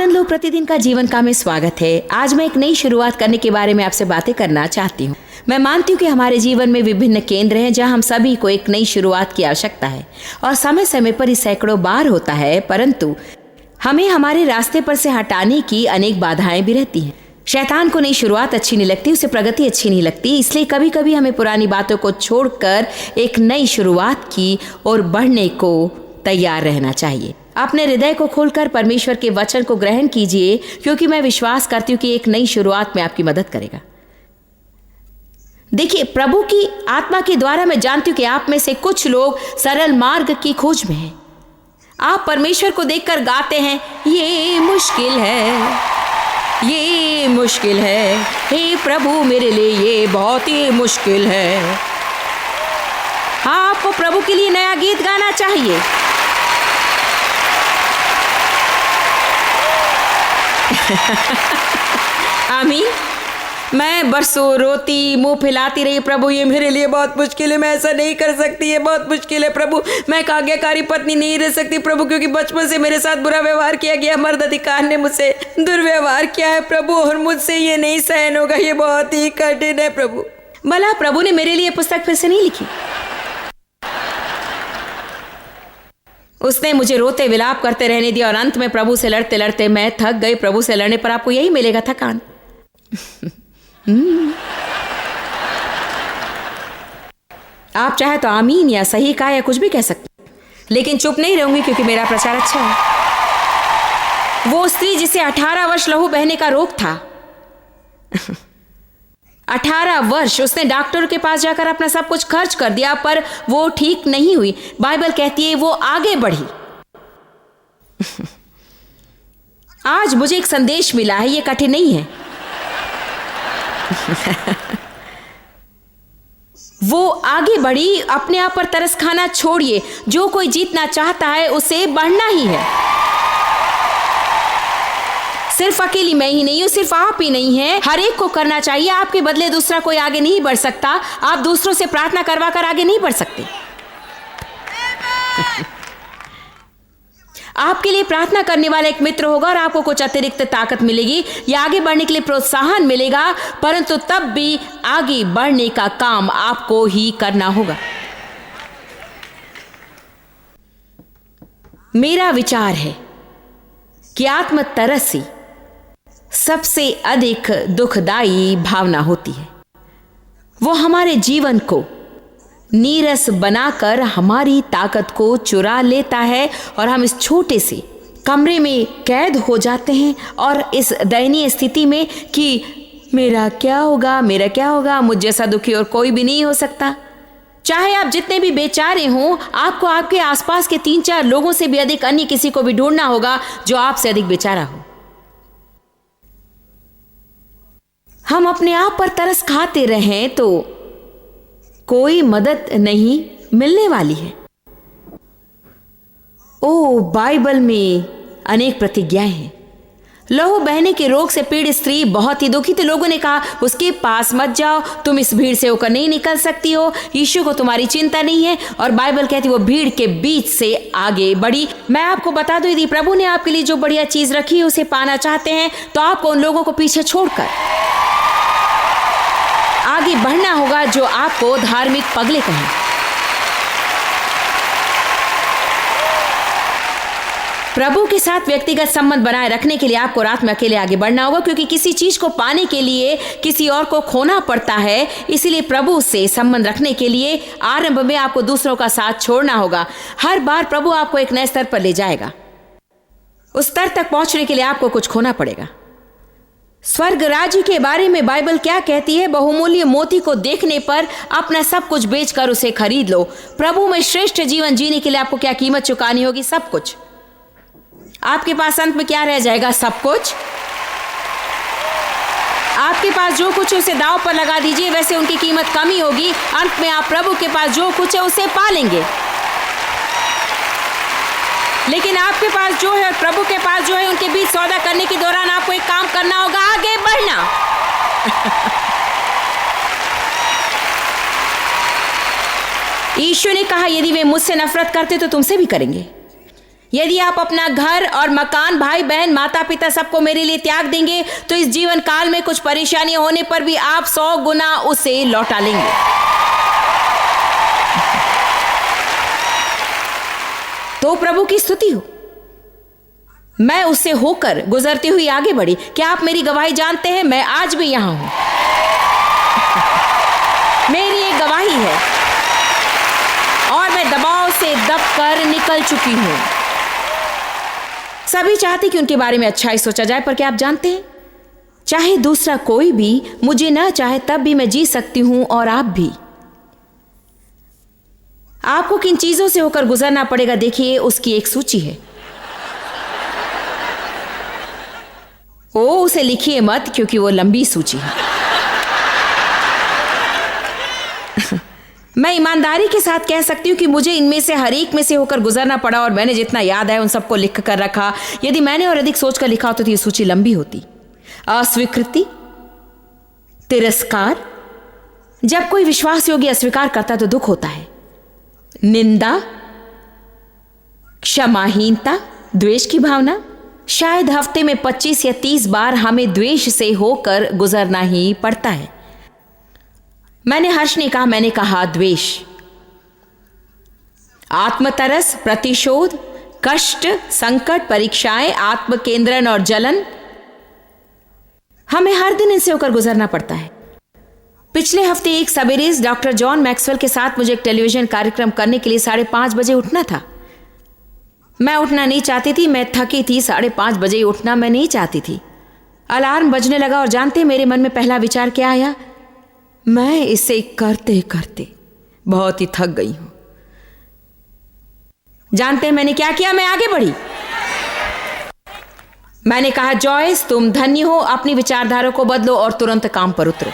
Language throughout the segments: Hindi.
आनंद लो प्रतिदिन का जीवन का में स्वागत है। आज मैं एक नई शुरुआत करने के बारे में आपसे बातें करना चाहती हूँ। मैं मानती हूँ कि हमारे जीवन में विभिन्न केंद्र हैं जहाँ हम सभी को एक नई शुरुआत की आवश्यकता है और समय समय पर ये सैकड़ों बार होता है, परंतु हमें हमारे रास्ते पर से हटाने की अनेक बाधाएं भी रहती हैं। शैतान को नई शुरुआत अच्छी नहीं लगती, उसे प्रगति अच्छी नहीं लगती, इसलिए कभी कभी हमें पुरानी बातों को छोड़कर एक नई शुरुआत की और बढ़ने को तैयार रहना चाहिए। अपने हृदय को खोलकर परमेश्वर के वचन को ग्रहण कीजिए, क्योंकि मैं विश्वास करती हूँ कि एक नई शुरुआत में आपकी मदद करेगा। देखिए, प्रभु की आत्मा के द्वारा मैं जानती हूँ कि आप में से कुछ लोग सरल मार्ग की खोज में हैं। आप परमेश्वर को देखकर गाते हैं, ये मुश्किल है, ये मुश्किल है, हे प्रभु मेरे लिए ये बहुत ही मुश्किल है। हाँ, आपको प्रभु के लिए नया गीत गाना चाहिए। आमीन। मैं बरसों रोती, मुंह फैलाती रही, प्रभु ये मेरे लिए बहुत मुश्किल है, मैं ऐसा नहीं कर सकती, ये बहुत मुश्किल है प्रभु, मैं एक आज्ञाकारी पत्नी नहीं रह सकती प्रभु, क्योंकि बचपन से मेरे साथ बुरा व्यवहार किया गया, मर्द अधिकार ने मुझसे दुर्व्यवहार किया है प्रभु, और मुझसे ये नहीं सहन होगा, ये बहुत ही कठिन है प्रभु। भला प्रभु ने मेरे लिए पुस्तक फिर से नहीं लिखी? उसने मुझे रोते विलाप करते रहने दिया और अंत में प्रभु से लड़ते लड़ते मैं थक गई। प्रभु से लड़ने पर आपको यही मिलेगा, थकान। आप चाहे तो आमीन या सही कहा या कुछ भी कह सकते, लेकिन चुप नहीं रहूंगी क्योंकि मेरा प्रचार अच्छा है। वो स्त्री जिसे 18 वर्ष लहू बहने का रोग था, 18 वर्ष उसने डॉक्टर के पास जाकर अपना सब कुछ खर्च कर दिया, पर वो ठीक नहीं हुई। बाइबल कहती है वो आगे बढ़ी। आज मुझे एक संदेश मिला है, ये कठिन नहीं है। वो आगे बढ़ी। अपने आप पर तरस खाना छोड़िए। जो कोई जीतना चाहता है उसे बढ़ना ही है। सिर्फ अकेली मैं ही नहीं हूं, सिर्फ आप ही नहीं है, हर एक को करना चाहिए। आपके बदले दूसरा कोई आगे नहीं बढ़ सकता। आप दूसरों से प्रार्थना करवा कर आगे नहीं बढ़ सकते। आपके लिए प्रार्थना करने वाला एक मित्र होगा और आपको कुछ अतिरिक्त ताकत मिलेगी या आगे बढ़ने के लिए प्रोत्साहन मिलेगा, परंतु तब भी आगे बढ़ने का काम आपको ही करना होगा। मेरा विचार है कि आत्म तरसी सबसे अधिक दुखदाई भावना होती है। वो हमारे जीवन को नीरस बनाकर हमारी ताकत को चुरा लेता है और हम इस छोटे से कमरे में कैद हो जाते हैं और इस दयनीय स्थिति में कि मेरा क्या होगा, मेरा क्या होगा, मुझ जैसा दुखी और कोई भी नहीं हो सकता। चाहे आप जितने भी बेचारे हों, आपको आपके आसपास के 3-4 लोगों से भी अधिक अन्य किसी को भी ढूंढना होगा जो आपसे अधिक बेचारा हो। हम अपने आप पर तरस खाते रहें तो कोई मदद नहीं मिलने वाली है। ओ, बाइबल में अनेक प्रतिज्ञाएं हैं। लहू बहने के रोग से पीड़ित स्त्री बहुत ही दुखी थी। लोगों ने कहा उसके पास मत जाओ, तुम इस भीड़ से होकर नहीं निकल सकती हो, यीशु को तुम्हारी चिंता नहीं है। और बाइबल कहती वो भीड़ के बीच से आगे बढ़ी। मैं आपको बता दूं, यदि प्रभु ने आपके लिए जो बढ़िया चीज रखी है उसे पाना चाहते हैं तो आपको उन लोगों को पीछे छोड़कर आगे बढ़ना होगा जो आपको धार्मिक पगले कहें। प्रभु के साथ व्यक्तिगत संबंध बनाए रखने के लिए आपको रात में अकेले आगे बढ़ना होगा, क्योंकि किसी चीज को पाने के लिए किसी और को खोना पड़ता है। इसीलिए प्रभु से संबंध रखने के लिए आरंभ में आपको दूसरों का साथ छोड़ना होगा। हर बार प्रभु आपको एक नए स्तर पर ले जाएगा। उस स्तर तक पहुंचने के लिए आपको कुछ खोना पड़ेगा। स्वर्ग राज्य के बारे में बाइबल क्या कहती है? बहुमूल्य मोती को देखने पर अपना सब कुछ बेचकर उसे खरीद लो। प्रभु में श्रेष्ठ जीवन जीने के लिए आपको क्या कीमत चुकानी होगी? सब कुछ। आपके पास अंत में क्या रह जाएगा? सब कुछ। आपके पास जो कुछ है उसे दांव पर लगा दीजिए, वैसे उनकी कीमत कम ही होगी। अंत में आप प्रभु के पास जो कुछ है उसे पा लेंगे। लेकिन आपके पास जो है और प्रभु के पास जो है, उनके बीच सौदा करने के दौरान आपको एक काम करना होगा, आगे बढ़ना। यीशु ने कहा यदि वे मुझसे नफरत करते तो तुमसे भी करेंगे। यदि आप अपना घर और मकान, भाई बहन, माता पिता सबको मेरे लिए त्याग देंगे तो इस जीवन काल में कुछ परेशानियां होने पर भी आप 100 गुना उसे लौटा लेंगे। तो प्रभु की स्तुति हो। मैं उससे होकर गुजरती हुई आगे बढ़ी। क्या आप मेरी गवाही जानते हैं? मैं आज भी यहां हूं। मेरी एक गवाही है और मैं दबाव से दबकर निकल चुकी हूं। सभी चाहते कि उनके बारे में अच्छा ही सोचा जाए, पर क्या आप जानते हैं, चाहे दूसरा कोई भी मुझे ना चाहे तब भी मैं जी सकती हूं, और आप भी। आपको किन चीजों से होकर गुजरना पड़ेगा, देखिए उसकी एक सूची है। उसे लिखिए मत, क्योंकि वो लंबी सूची है। मैं ईमानदारी के साथ कह सकती हूं कि मुझे इनमें से हर एक में से होकर गुजरना पड़ा, और मैंने जितना याद है उन सबको लिख कर रखा। यदि मैंने और अधिक सोचकर लिखा होता तो ये सूची लंबी होती। अस्वीकृति, तिरस्कार, जब कोई विश्वास योग्य अस्वीकार करता तो दुख होता है। निंदा, क्षमाहीनता, द्वेष की भावना। शायद हफ्ते में 25 या 30 बार हमें द्वेष से होकर गुजरना ही पड़ता है। मैंने हर्ष ने कहा, मैंने कहा द्वेष। आत्मतरस, प्रतिशोध, कष्ट, संकट, परीक्षाएं, आत्मकेंद्रण और जलन, हमें हर दिन इनसे होकर गुजरना पड़ता है। पिछले हफ्ते एक सवेरे डॉक्टर जॉन मैक्सवेल के साथ मुझे एक टेलीविजन कार्यक्रम करने के लिए 5:30 बजे उठना था। मैं उठना नहीं चाहती थी, मैं थकी थी। 5:30 बजे उठना मैं नहीं चाहती थी। अलार्म बजने लगा और जानते मेरे मन में पहला विचार क्या आया? मैं इसे करते करते बहुत ही थक गई हूं। जानते हैं मैंने क्या किया? मैं आगे बढ़ी। मैंने कहा, जॉयस तुम धन्य हो, अपनी विचारधारा को बदलो और तुरंत काम पर उतरो।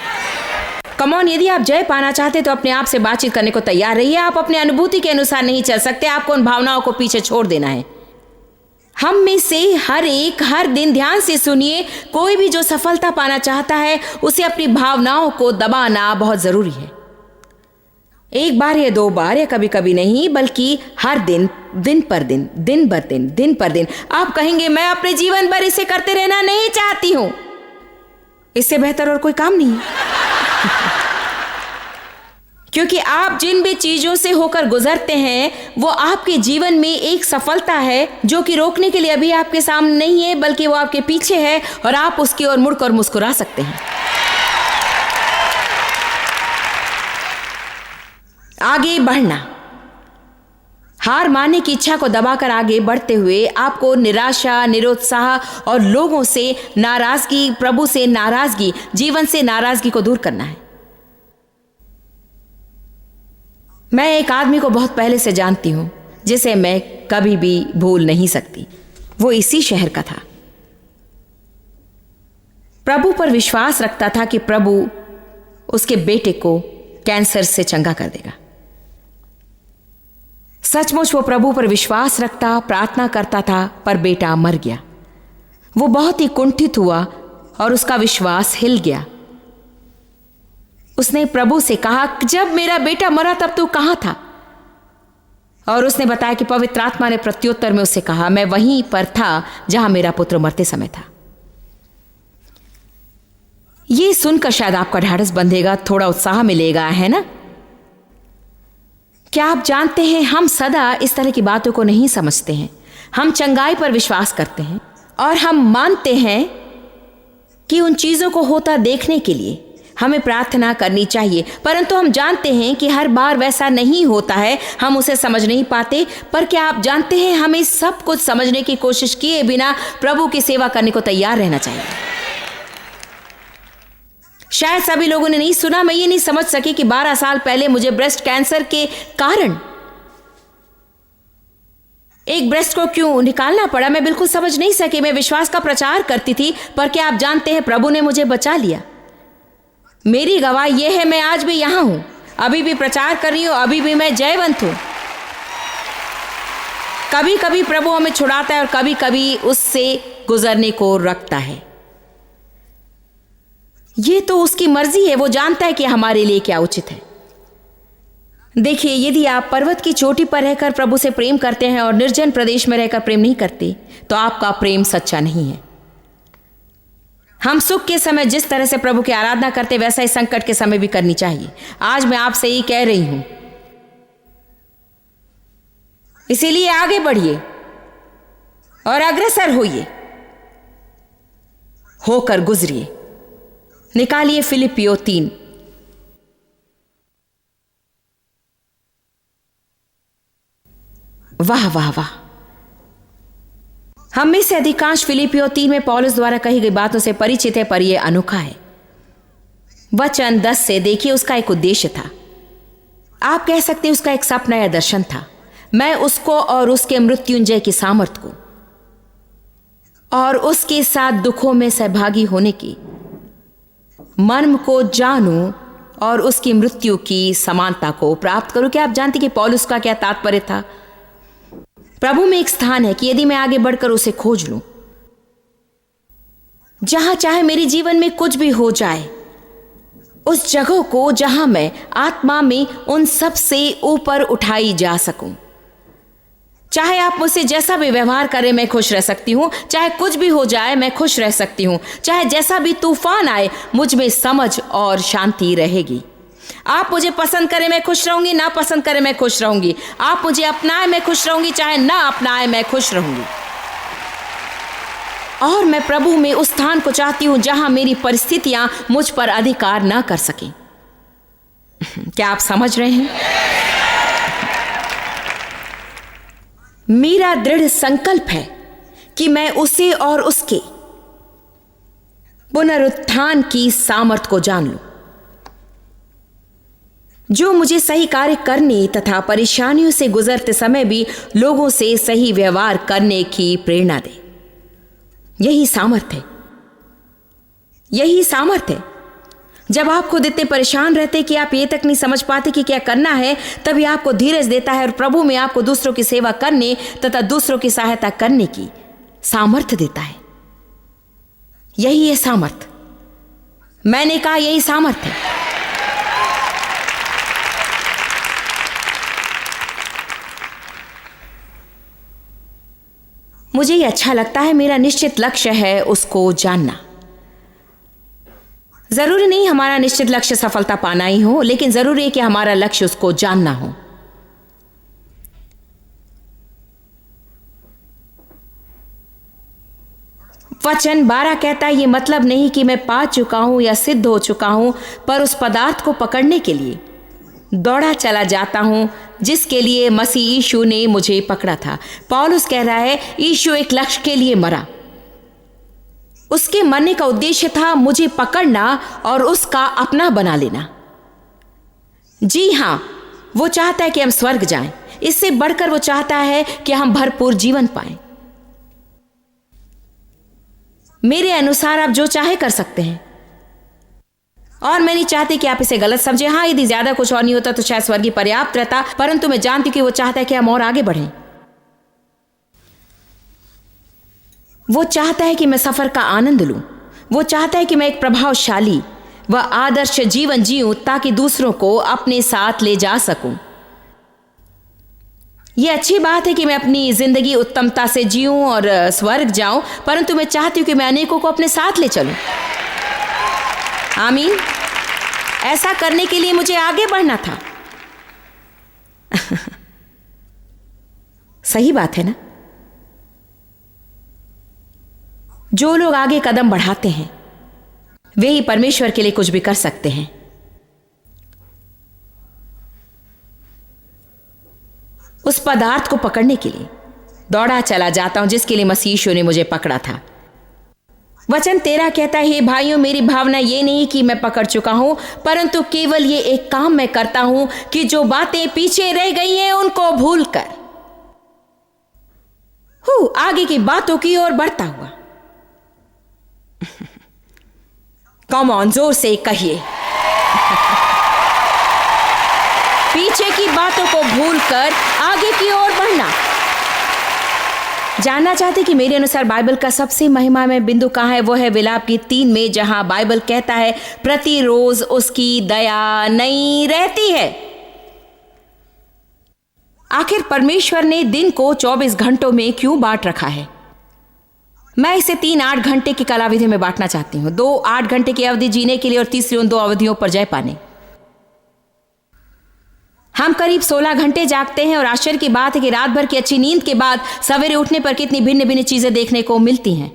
कमॉन, यदि आप जय पाना चाहते तो अपने आप से बातचीत करने को तैयार रहिए। आप अपने अनुभूति के अनुसार नहीं चल सकते, आपको उन भावनाओं को पीछे छोड़ देना है। हम में से हर एक हर दिन, ध्यान से सुनिए, कोई भी जो सफलता पाना चाहता है उसे अपनी भावनाओं को दबाना बहुत जरूरी है। एक बार या 2 बार या कभी कभी नहीं, बल्कि हर दिन, दिन पर दिन, दिन बर दिन, दिन पर दिन। आप कहेंगे, मैं अपने जीवन भर इसे करते रहना नहीं चाहती हूं। इससे बेहतर और कोई काम नहीं है। क्योंकि आप जिन भी चीजों से होकर गुजरते हैं वो आपके जीवन में एक सफलता है जो कि रोकने के लिए अभी आपके सामने नहीं है, बल्कि वो आपके पीछे है और आप उसकी ओर मुड़कर मुस्कुरा सकते हैं। आगे बढ़ना, हार मानने की इच्छा को दबाकर आगे बढ़ते हुए आपको निराशा, निरुत्साह और लोगों से नाराजगी, प्रभु से नाराजगी, जीवन से नाराजगी को दूर करना है। मैं एक आदमी को बहुत पहले से जानती हूं जिसे मैं कभी भी भूल नहीं सकती। वो इसी शहर का था। प्रभु पर विश्वास रखता था कि प्रभु उसके बेटे को कैंसर से चंगा कर देगा। सचमुच वो प्रभु पर विश्वास रखता, प्रार्थना करता था, पर बेटा मर गया। वो बहुत ही कुंठित हुआ और उसका विश्वास हिल गया। उसने प्रभु से कहा, जब मेरा बेटा मरा तब तू कहां था? और उसने बताया कि पवित्र आत्मा ने प्रत्युत्तर में उससे कहा, मैं वहीं पर था जहां मेरा पुत्र मरते समय था। ये सुनकर शायद आपका ढाढ़स बंधेगा, थोड़ा उत्साह मिलेगा, है ना? क्या आप जानते हैं, हम सदा इस तरह की बातों को नहीं समझते हैं। हम चंगाई पर विश्वास करते हैं और हम मानते हैं कि उन चीजों को होता देखने के लिए हमें प्रार्थना करनी चाहिए, परंतु हम जानते हैं कि हर बार वैसा नहीं होता है, हम उसे समझ नहीं पाते। पर क्या आप जानते हैं, हमें सब कुछ समझने की कोशिश किए बिना प्रभु की सेवा करने को तैयार रहना चाहिए। शायद सभी लोगों ने नहीं सुना, मैं ये नहीं समझ सकी कि 12 साल पहले मुझे ब्रेस्ट कैंसर के कारण एक ब्रेस्ट को क्यों निकालना पड़ा। मैं बिल्कुल समझ नहीं सकी। मैं विश्वास का प्रचार करती थी, पर क्या आप जानते हैं, प्रभु ने मुझे बचा लिया। मेरी गवाह यह है, मैं आज भी यहां हूं, अभी भी प्रचार कर रही हूं, अभी भी मैं जयवंत हूं। कभी कभी प्रभु हमें छुड़ाता है और कभी कभी उससे गुजरने को रखता है। ये तो उसकी मर्जी है, वो जानता है कि हमारे लिए क्या उचित है। देखिए, यदि आप पर्वत की चोटी पर रहकर प्रभु से प्रेम करते हैं और निर्जन प्रदेश में रहकर प्रेम नहीं करते, तो आपका प्रेम सच्चा नहीं है। हम सुख के समय जिस तरह से प्रभु की आराधना करते, वैसा ही संकट के समय भी करनी चाहिए। आज मैं आपसे यही कह रही हूं, इसीलिए आगे बढ़िए और अग्रसर होइए, होकर गुजरिए। निकालिए फिलिपियो 3। वाह वाह वाह। हम में से अधिकांश फिलिपियो 3 में पौलुस द्वारा कही गई बातों से परिचित है, पर यह अनोखा है। वचन 10 से देखिए, उसका एक उद्देश्य था। आप कह सकते हैं उसका एक सपना या दर्शन था। मैं उसको और उसके मृत्युंजय की सामर्थ्य को और उसके साथ दुखों में सहभागी होने की मर्म को जानूं और उसकी मृत्यु की समानता को प्राप्त करूं। क्या आप जानते कि पौलुस का क्या तात्पर्य था? प्रभु में एक स्थान है कि यदि मैं आगे बढ़कर उसे खोज लूं, जहां चाहे मेरे जीवन में कुछ भी हो जाए, उस जगह को जहां मैं आत्मा में उन सब से ऊपर उठाई जा सकूं। चाहे आप मुझसे जैसा भी व्यवहार करें, मैं खुश रह सकती हूं। चाहे कुछ भी हो जाए, मैं खुश रह सकती हूं। चाहे जैसा भी तूफान आए, मुझ में समझ और शांति रहेगी। आप मुझे पसंद करें, मैं खुश रहूंगी। ना पसंद करें, मैं खुश रहूंगी। आप मुझे अपनाएं, मैं खुश रहूंगी। चाहे ना अपनाएं, मैं खुश रहूंगी। और मैं प्रभु में उस स्थान को चाहती हूं जहां मेरी परिस्थितियां मुझ पर अधिकार ना कर सकें। क्या आप समझ रहे हैं? मेरा दृढ़ संकल्प है कि मैं उसे और उसके पुनरुत्थान की सामर्थ्य को जान लूं, जो मुझे सही कार्य करने तथा परेशानियों से गुजरते समय भी लोगों से सही व्यवहार करने की प्रेरणा दे। यही सामर्थ्य है, यही सामर्थ्य है। जब आप खुद इतने परेशान रहते कि आप ये तक नहीं समझ पाते कि क्या करना है, तभी आपको धीरज देता है और प्रभु में आपको दूसरों की सेवा करने तथा दूसरों की सहायता करने की सामर्थ्य देता है। यही है सामर्थ्य। मैंने कहा यही सामर्थ्य है। मुझे ये अच्छा लगता है। मेरा निश्चित लक्ष्य है उसको जानना। जरूरी नहीं हमारा निश्चित लक्ष्य सफलता पाना ही हो, लेकिन जरूरी है कि हमारा लक्ष्य उसको जानना हो। वचन 12 कहता है, ये मतलब नहीं कि मैं पा चुका हूं या सिद्ध हो चुका हूं, पर उस पदार्थ को पकड़ने के लिए दौड़ा चला जाता हूं जिसके लिए मसीह यीशु ने मुझे पकड़ा था। पौलुस कह रहा है, यीशु एक लक्ष्य के लिए मरा। उसके मरने का उद्देश्य था मुझे पकड़ना और उसका अपना बना लेना। जी हां, वो चाहता है कि हम स्वर्ग जाएं। इससे बढ़कर वो चाहता है कि हम भरपूर जीवन पाएं। मेरे अनुसार आप जो चाहे कर सकते हैं, और मैं नहीं चाहती कि आप इसे गलत समझें। हाँ, यदि ज्यादा कुछ और नहीं होता तो शायद स्वर्ग ही पर्याप्त रहता, परंतु मैं जानती हूं कि वो चाहता है कि हम और आगे बढ़ें। वो चाहता है कि मैं सफर का आनंद लूं। वो चाहता है कि मैं एक प्रभावशाली व आदर्श जीवन जीऊं ताकि दूसरों को अपने साथ ले जा सकूं। यह अच्छी बात है कि मैं अपनी जिंदगी उत्तमता से जीऊं और स्वर्ग जाऊं, परंतु मैं चाहती हूं कि मैं अनेकों को अपने साथ ले चलूं। आमीन। ऐसा करने के लिए मुझे आगे बढ़ना था। सही बात है ना? जो लोग आगे कदम बढ़ाते हैं, वे ही परमेश्वर के लिए कुछ भी कर सकते हैं। उस पदार्थ को पकड़ने के लिए दौड़ा चला जाता हूं जिसके लिए मसीह यीशु ने मुझे पकड़ा था। वचन 13 कहता है, भाइयों, मेरी भावना ये नहीं कि मैं पकड़ चुका हूं, परंतु केवल ये एक काम मैं करता हूं कि जो बातें पीछे रह गई हैं उनको भूलकर आगे की बातों की ओर बढ़ता हुआ। कम ऑन, जोर से कहिए। पीछे की बातों को भूलकर आगे की ओर बढ़ना। जानना चाहते कि मेरे अनुसार बाइबल का सबसे महिमामय बिंदु कहाँ है? वो है विलाप गीत 3 में, जहां बाइबल कहता है, प्रतिरोज उसकी दया नई रहती है। आखिर परमेश्वर ने दिन को 24 घंटों में क्यों बांट रखा है? मैं इसे 3 8 घंटे की कलाविधि में बांटना चाहती हूँ। 2 8 घंटे की अवधि जीने के लिए और तीसरी उन 2 अवधियों पर जय पाने। हम करीब 16 घंटे जागते हैं और आश्चर्य की बात है कि रात भर की अच्छी नींद के बाद सवेरे उठने पर कितनी भिन्न भिन्न चीजें देखने को मिलती हैं।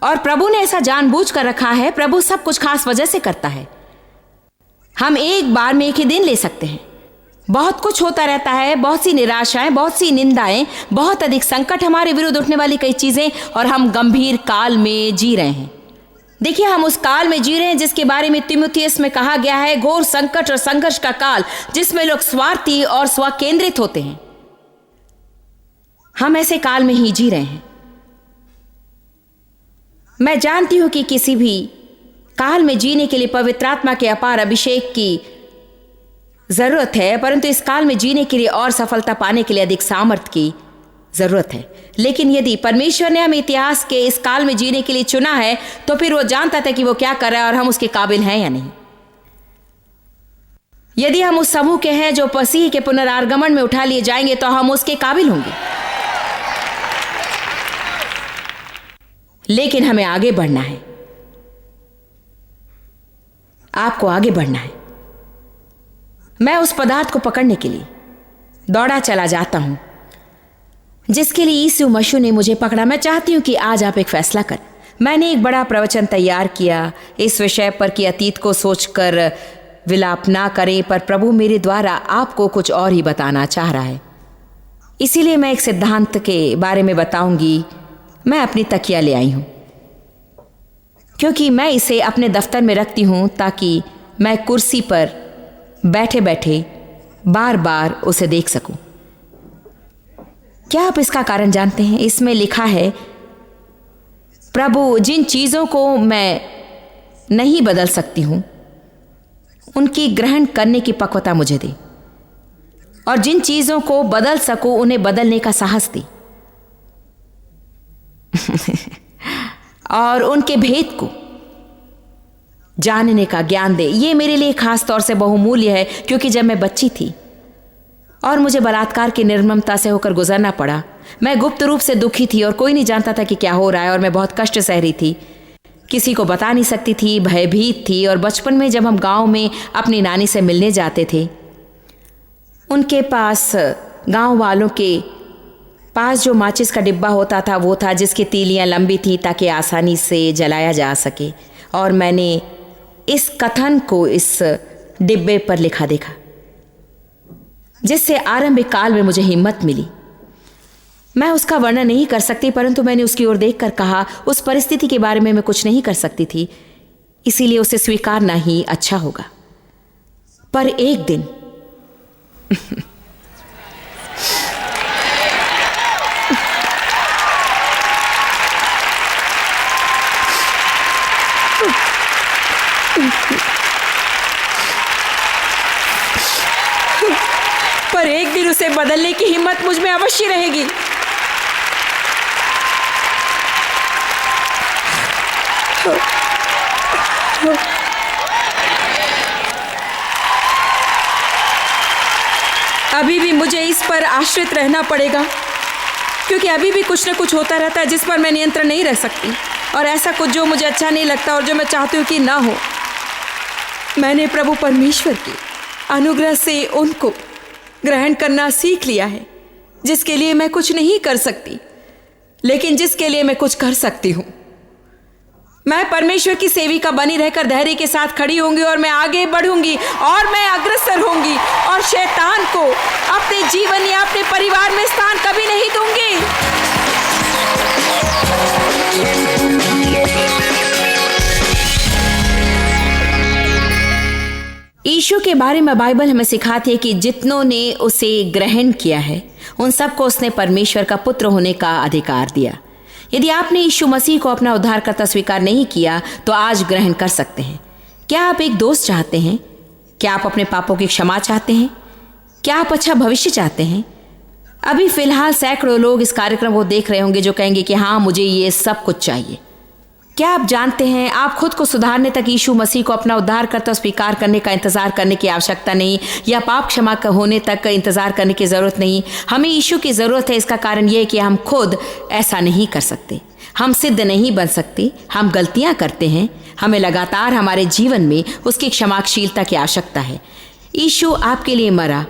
और प्रभु ने ऐसा जानबूझ कर रखा है। प्रभु सब कुछ खास वजह से करता है। हम एक बार में एक ही दिन ले सकते हैं। बहुत कुछ होता रहता है, बहुत सी निराशाएं, बहुत सी निंदाएं, बहुत अधिक संकट, हमारे विरुद्ध उठने वाली कई चीजें, और हम गंभीर काल में जी रहे हैं। देखिए, हम उस काल में जी रहे हैं जिसके बारे में तीमुथियुस में कहा गया है, घोर संकट और संघर्ष का काल, जिसमें लोग स्वार्थी और स्वकेंद्रित होते हैं। हम ऐसे काल में ही जी रहे हैं। मैं जानती हूं कि किसी भी काल में जीने के लिए पवित्र आत्मा के अपार अभिषेक की जरूरत है, परंतु इस काल में जीने के लिए और सफलता पाने के लिए अधिक सामर्थ्य की जरूरत है। लेकिन यदि परमेश्वर ने हमें इतिहास के इस काल में जीने के लिए चुना है, तो फिर वो जानता था कि वो क्या कर रहा है और हम उसके काबिल हैं या नहीं। यदि हम उस समूह के हैं जो मसीह के पुनरागमन में उठा लिए जाएंगे, तो हम उसके काबिल होंगे। लेकिन हमें आगे बढ़ना है। आपको आगे बढ़ना है। मैं उस पदार्थ को पकड़ने के लिए दौड़ा चला जाता हूं जिसके लिए यीशु मसीह ने मुझे पकड़ा। मैं चाहती हूं कि आज आप एक फैसला करें। मैंने एक बड़ा प्रवचन तैयार किया इस विषय पर कि अतीत को सोचकर विलाप ना करें, पर प्रभु मेरे द्वारा आपको कुछ और ही बताना चाह रहा है। इसीलिए मैं एक सिद्धांत के बारे में बताऊंगी। मैं अपनी तकिया ले आई हूं क्योंकि मैं इसे अपने दफ्तर में रखती हूं ताकि मैं कुर्सी पर बैठे बैठे बार बार उसे देख सकूं। क्या आप इसका कारण जानते हैं? इसमें लिखा है, प्रभु जिन चीजों को मैं नहीं बदल सकती हूं उनकी ग्रहण करने की पक्वता मुझे दे, और जिन चीजों को बदल सकूं उन्हें बदलने का साहस दे और उनके भेद को जानने का ज्ञान दे। ये मेरे लिए खास तौर से बहुमूल्य है क्योंकि जब मैं बच्ची थी और मुझे बलात्कार की निर्ममता से होकर गुजरना पड़ा, मैं गुप्त रूप से दुखी थी और कोई नहीं जानता था कि क्या हो रहा है, और मैं बहुत कष्ट सह रही थी। किसी को बता नहीं सकती थी, भयभीत थी। और बचपन में जब हम गांव में अपनी नानी से मिलने जाते थे, उनके पास, गांव वालों के पास जो माचिस का डिब्बा होता था वो था जिसकी तीलियां लंबी थी ताकि आसानी से जलाया जा सके। और मैंने इस कथन को इस डिब्बे पर लिखा देखा, जिससे आरंभिक काल में मुझे हिम्मत मिली। मैं उसका वर्णन नहीं कर सकती, परंतु मैंने उसकी ओर देखकर कहा, उस परिस्थिति के बारे में मैं कुछ नहीं कर सकती थी, इसीलिए उसे स्वीकारना ही अच्छा होगा। पर एक दिन उसे बदलने की हिम्मत मुझ में अवश्य रहेगी। अभी भी मुझे इस पर आश्रित रहना पड़ेगा क्योंकि अभी भी कुछ न कुछ होता रहता है जिस पर मैं नियंत्रण नहीं रख सकती, और ऐसा कुछ जो मुझे अच्छा नहीं लगता और जो मैं चाहती हूँ कि ना हो। मैंने प्रभु परमेश्वर की अनुग्रह से उनको ग्रहण करना सीख लिया है जिसके लिए मैं कुछ नहीं कर सकती, लेकिन जिसके लिए मैं कुछ कर सकती हूँ। मैं परमेश्वर की सेविका बनी रहकर धैर्य के साथ खड़ी होंगी और मैं आगे बढ़ूंगी और मैं अग्रसर होंगी और शैतान को अपने जीवन या अपने परिवार में स्थान कभी नहीं दूंगी। यीशु के बारे में बाइबल हमें सिखाती है कि जितनों ने उसे ग्रहण किया है उन सबको उसने परमेश्वर का पुत्र होने का अधिकार दिया। यदि आपने यीशु मसीह को अपना उद्धारकर्ता स्वीकार नहीं किया तो आज ग्रहण कर सकते हैं। क्या आप एक दोस्त चाहते हैं? क्या आप अपने पापों की क्षमा चाहते हैं? क्या आप अच्छा भविष्य चाहते हैं? अभी फिलहाल सैकड़ों लोग इस कार्यक्रम को देख रहे होंगे जो कहेंगे कि हाँ, मुझे ये सब कुछ चाहिए। क्या आप जानते हैं, आप खुद को सुधारने तक यीशु मसीह को अपना उद्धारकर्ता स्वीकार करने का इंतजार करने की आवश्यकता नहीं, या पाप क्षमा होने तक इंतजार करने की जरूरत नहीं। हमें यीशु की जरूरत है। इसका कारण यह है कि हम खुद ऐसा नहीं कर सकते, हम सिद्ध नहीं बन सकते, हम गलतियां करते हैं। हमें लगातार हमारे जीवन में उसकी क्षमाशीलता की आवश्यकता है। यीशु आपके लिए मरा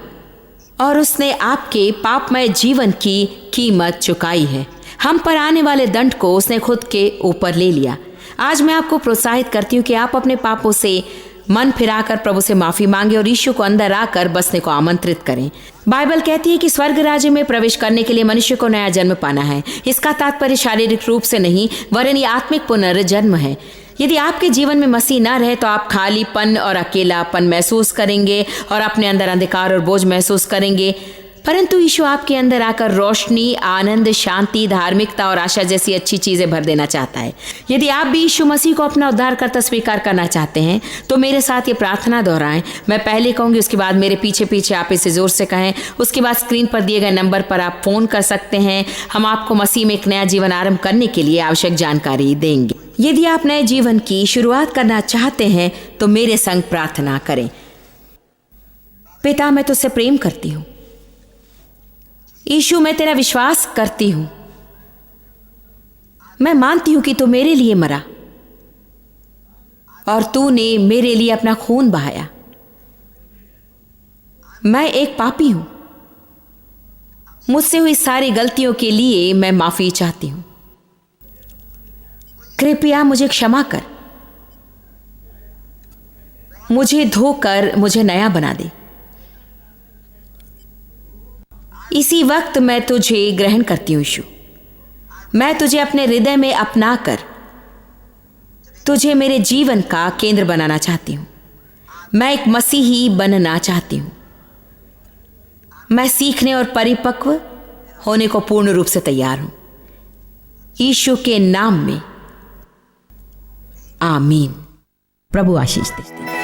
और उसने आपके पापमय जीवन की कीमत चुकाई है। हम पर आने वाले दंड को उसने खुद के ऊपर ले लिया। आज मैं आपको प्रोत्साहित करती हूँ कि आप अपने पापों से मन फिराकर प्रभु से माफी मांगे और यीशु को अंदर आकर बसने को आमंत्रित करें। बाइबल कहती है कि स्वर्ग राज्य में प्रवेश करने के लिए मनुष्य को नया जन्म पाना है। इसका तात्पर्य शारीरिक रूप से नहीं, वरन ये आत्मिक पुनर्जन्म है। यदि आपके जीवन में मसीह न रहे तो आप खालीपन और अकेलापन महसूस करेंगे और अपने अंदर अंधकार और बोझ महसूस करेंगे। परंतु यीशु आपके अंदर आकर रोशनी, आनंद, शांति, धार्मिकता और आशा जैसी अच्छी चीजें भर देना चाहता है। यदि आप भी यीशु मसीह को अपना उद्धारकर्ता स्वीकार करना चाहते हैं तो मेरे साथ ये प्रार्थना दोहराएं। मैं पहले कहूंगी, उसके बाद मेरे पीछे पीछे आप इसे जोर से कहें। उसके बाद स्क्रीन पर दिए गए नंबर पर आप फोन कर सकते हैं। हम आपको मसीह में एक नया जीवन आरंभ करने के लिए आवश्यक जानकारी देंगे। यदि आप नए जीवन की शुरुआत करना चाहते हैं तो मेरे संग प्रार्थना करें। पिता, मैं तुझसे प्रेम करती हूँ। यीशु, मैं तेरा विश्वास करती हूं। मैं मानती हूं कि तू मेरे लिए मरा और तूने मेरे लिए अपना खून बहाया। मैं एक पापी हूं। मुझसे हुई सारी गलतियों के लिए मैं माफी चाहती हूं। कृपया मुझे क्षमा कर, मुझे धोकर मुझे नया बना दे। इसी वक्त मैं तुझे ग्रहण करती हूं यीशु। मैं तुझे अपने हृदय में अपना कर तुझे मेरे जीवन का केंद्र बनाना चाहती हूं। मैं एक मसीही बनना चाहती हूं। मैं सीखने और परिपक्व होने को पूर्ण रूप से तैयार हूं। यीशु के नाम में आमीन। प्रभु आशीष दे।